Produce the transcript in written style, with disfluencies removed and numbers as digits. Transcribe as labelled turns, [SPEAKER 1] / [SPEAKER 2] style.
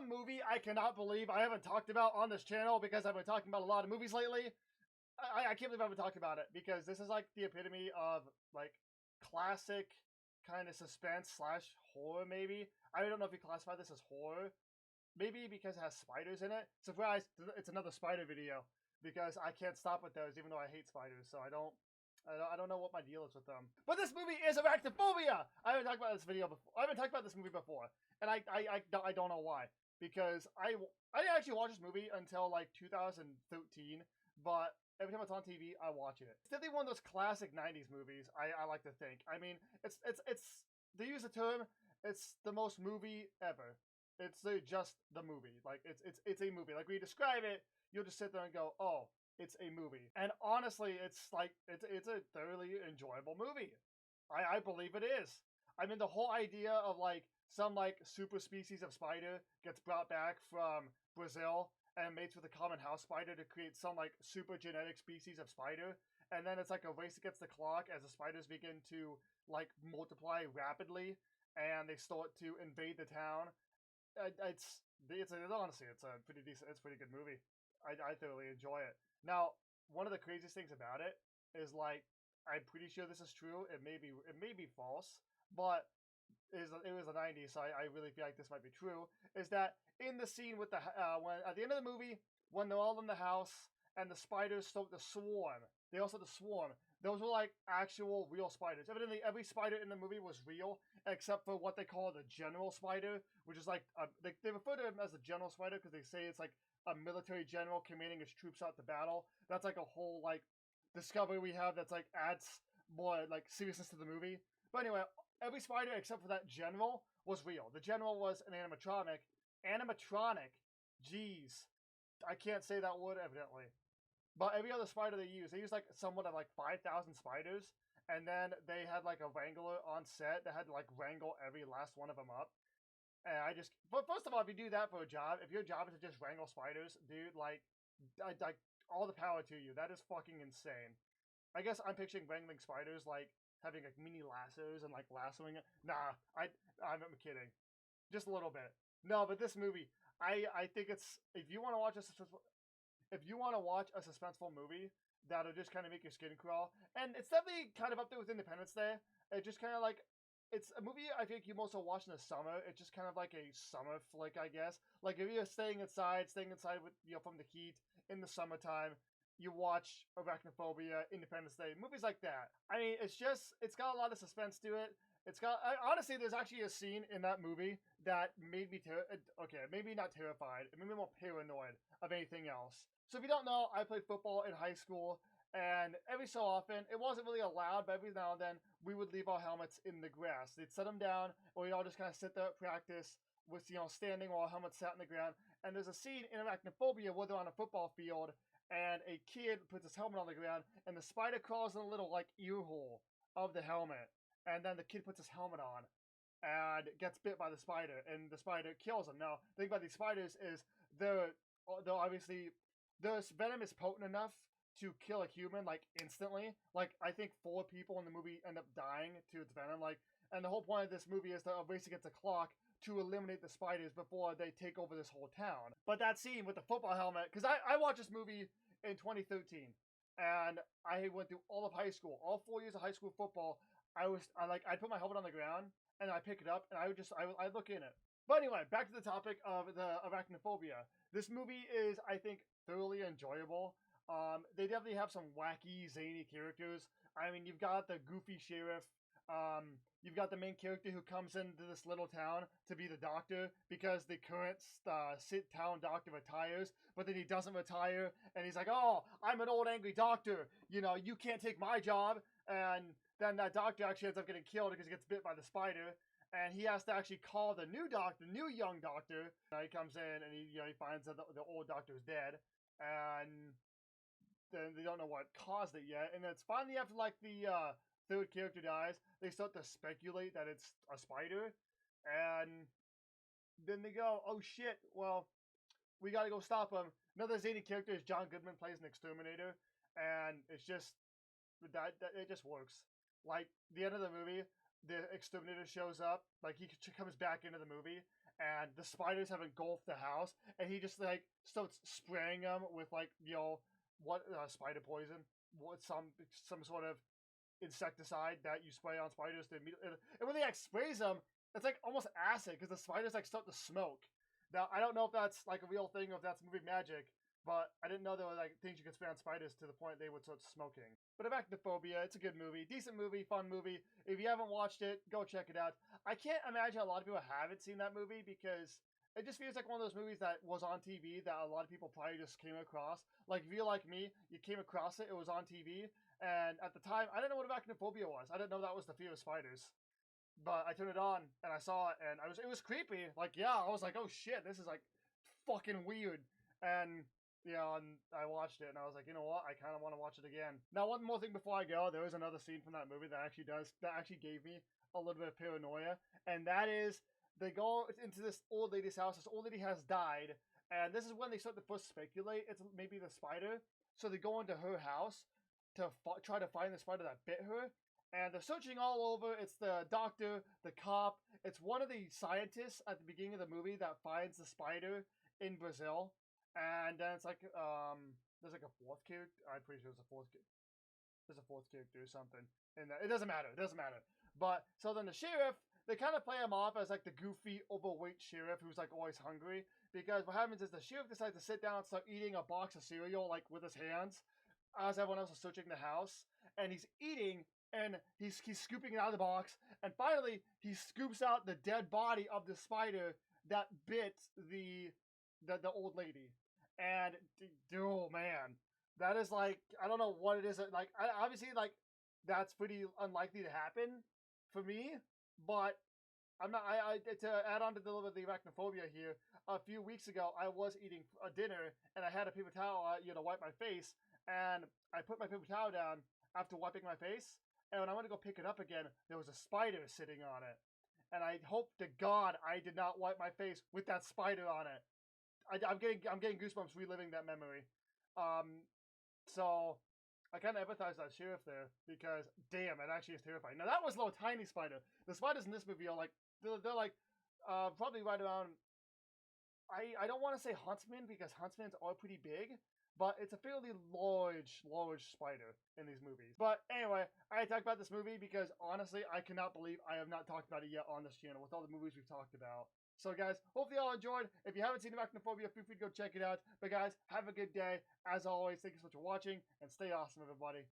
[SPEAKER 1] one movie I cannot believe I haven't talked about on this channel because I've been talking about a lot of movies lately. I can't believe I haven't talked about it because this is like the epitome of like classic kind of suspense slash horror maybe. I don't know if you classify this as horror. Maybe because it has spiders in it. Surprise, it's another spider video because I can't stop with those even though I hate spiders. So I don't know what my deal is with them. But this movie is arachnophobia. I haven't talked about this video before. I haven't talked about this movie before. And I don't know why. Because I didn't actually watch this movie until like 2013, but every time it's on TV, I watch it. It's definitely one of those classic 90s movies, I like to think. I mean, it's to use the term, it's the most movie ever. It's just the movie. Like, it's a movie. Like, when you describe it, you'll just sit there and go, oh, it's a movie. And honestly, it's like, it's a thoroughly enjoyable movie. I believe it is. I mean, the whole idea of, like, some, like, super species of spider gets brought back from Brazil and mates with a common house spider to create some, like, super genetic species of spider. And then it's like a race against the clock as the spiders begin to, like, multiply rapidly and they start to invade the town. Honestly, it's a pretty decent, it's a pretty good movie. I thoroughly enjoy it. Now, one of the craziest things about it is, like, I'm pretty sure this is true. It may be false, but it was the 90s, so I really feel like this might be true, is that in the scene with the, when, at the end of the movie, when they're all in the house, and the spiders start to swarm, they also swarm, those were like actual real spiders. Evidently, every spider in the movie was real, except for what they call the general spider, which is like, they refer to him as the general spider because they say it's like a military general commanding his troops out to battle. That's like a whole, like, discovery we have that's like adds more like seriousness to the movie. But anyway, every spider except for that general was real. The general was an animatronic. Animatronic. Jeez. I can't say that word evidently. But every other spider they used like somewhat of like 5,000 spiders. And then they had like a wrangler on set that had to like wrangle every last one of them up. And but first of all, if you do that for a job, if your job is to just wrangle spiders, dude, like all the power to you. That is fucking insane. I guess I'm picturing wrangling spiders like having like mini lassos and like lassoing it. Nah, I'm kidding. Just a little bit. No, but this movie, I think it's, if you want to watch a suspenseful movie that'll just kind of make your skin crawl, and it's definitely kind of up there with Independence Day. It just kind of like, it's a movie I think you mostly watch in the summer. It's just kind of like a summer flick, I guess. Like if you're staying inside with, you know, from the heat in the summertime, you watch Arachnophobia, Independence Day, movies like that. I mean, it's got a lot of suspense to it. Honestly, there's actually a scene in that movie that made me, maybe not terrified, it made me more paranoid of anything else. So if you don't know, I played football in high school, and every so often, it wasn't really allowed, but every now and then, we would leave our helmets in the grass. They'd set them down, or we'd all just kind of sit there at practice with, you know, standing while our helmets sat in the ground. And there's a scene in Arachnophobia where they're on a football field, and a kid puts his helmet on the ground, and the spider crawls in a little, like, ear hole of the helmet. And then the kid puts his helmet on, and gets bit by the spider, and the spider kills him. Now, the thing about these spiders is they're obviously, their venom is potent enough to kill a human, like, instantly. Like, I think 4 people in the movie end up dying to its venom, like, and the whole point of this movie is to race against the clock to eliminate the spiders before they take over this whole town. But that scene with the football helmet, because I watched this movie in 2013, and I went through all of high school, all 4 years of high school football. I'd put my helmet on the ground, and I'd pick it up, and I'd look in it. But anyway, back to the topic of the arachnophobia. This movie is, I think, thoroughly enjoyable. They definitely have some wacky, zany characters. I mean, you've got the goofy sheriff. You've got the main character who comes into this little town to be the doctor because the current town doctor retires, but then he doesn't retire, and he's like, oh, I'm an old angry doctor. You know, you can't take my job. And then that doctor actually ends up getting killed because he gets bit by the spider. And he has to actually call the new young doctor. He comes in and he finds that the old doctor is dead. And then they don't know what caused it yet. And it's finally after like the third character dies, they start to speculate that it's a spider. And then they go, oh shit, well, we gotta go stop him. Another zany character is John Goodman, plays an exterminator. And it's just, it just works. Like, the end of the movie, the exterminator shows up, like, he comes back into the movie, and the spiders have engulfed the house, and he just like starts spraying them with like what spider poison, what some sort of insecticide that you spray on spiders to immediately. And when he like sprays them, it's like almost acid because the spiders like start to smoke. Now I don't know if that's like a real thing or if that's movie magic, but I didn't know there were like things you could spray on spiders to the point they would start smoking. But Arachnophobia, it's a good movie, decent movie, fun movie. If you haven't watched it, go check it out. I can't imagine a lot of people haven't seen that movie because it just feels like one of those movies that was on TV that a lot of people probably just came across. Like if you're like me, you came across it, it was on TV, and at the time I didn't know what arachnophobia was. I didn't know that was the fear of spiders. But I turned it on and I saw it, and it was creepy. Like, yeah, I was like, oh shit, this is like fucking weird. And and I watched it and I was like, you know what, I kind of want to watch it again. Now, one more thing before I go, there is another scene from that movie that actually gave me a little bit of paranoia, and that is they go into this old lady's house. This old lady has died, and this is when they start to first speculate it's maybe the spider. So they go into her house to try to find the spider that bit her, and they're searching all over. It's the doctor, the cop. It's one of the scientists at the beginning of the movie that finds the spider in Brazil. And then it's like, there's like a fourth character. I'm pretty sure there's a fourth character or something. And it doesn't matter. It doesn't matter. But, so then the sheriff, they kind of play him off as like the goofy, overweight sheriff who's like always hungry. Because what happens is the sheriff decides to sit down and start eating a box of cereal, like with his hands, as everyone else is searching the house. And he's eating, and he's scooping it out of the box. And finally, he scoops out the dead body of the spider that bit the old lady. And oh man, that is like, I don't know what it is. Like, obviously, like that's pretty unlikely to happen for me. But I'm not. To add on to the arachnophobia here. A few weeks ago, I was eating a dinner and I had a paper towel, wipe my face. And I put my paper towel down after wiping my face. And when I went to go pick it up again, there was a spider sitting on it. And I hope to God I did not wipe my face with that spider on it. I'm getting goosebumps reliving that memory. So I kind of empathize with that sheriff there because damn, it actually is terrifying. Now that was a little tiny spider. The spiders in this movie are like they're like probably right around. I don't want to say huntsman because huntsmans are pretty big, but it's a fairly large spider in these movies. But anyway, I talked about this movie because honestly, I cannot believe I have not talked about it yet on this channel with all the movies we've talked about. So guys, hopefully y'all enjoyed. If you haven't seen Arachnophobia, feel free to go check it out. But guys, have a good day. As always, thank you so much for watching, and stay awesome, everybody.